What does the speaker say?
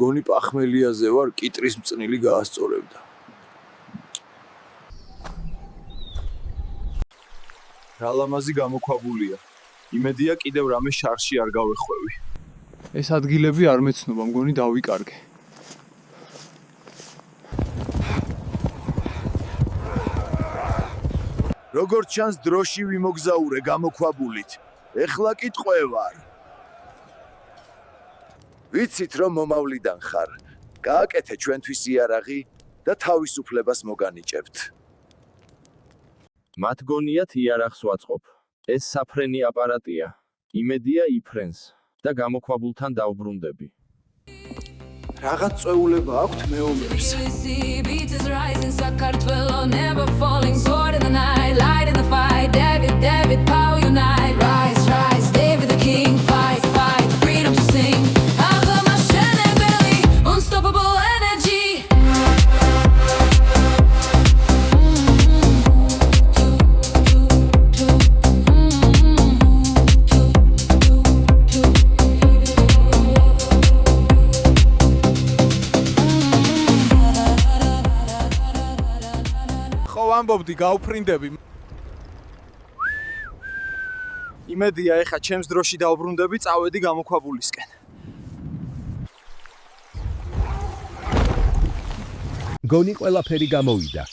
მგონი პახმელიაზე ვარ, კიტრის მწნილი გაასწორებდა. რა ლამაზი გამოქვაბულია. იმედია კიდევ რამე შარში არ გავეხვევი. ეს ადგილები არ მეცნობა, მგონი დავიკარგე. როგორც ჩანს დროში ვიმოგზაურე გამოქვაბულით. ეხლა კი ტყვევარ. ვიცით რომ მომავლიდან ხარ. გააკეთე ჩვენთვის იარაღი და თავისუფლებას მოგანიჭებთ. მათ გონიათ იარაღს ვაწყობ. ეს საფრენი აპარატია. იმედია იფრენს და გამოქვაბულთან დავბრუნდები. რაღაც წვეულება აქვთ მეომრებს. ამბობდი გავფრინდები. იმედია ეხა ჩემს დროში დავბრუნდები, წავედი გამოქვაბულისკენ. გონი ყველაფერი გამოვიდა.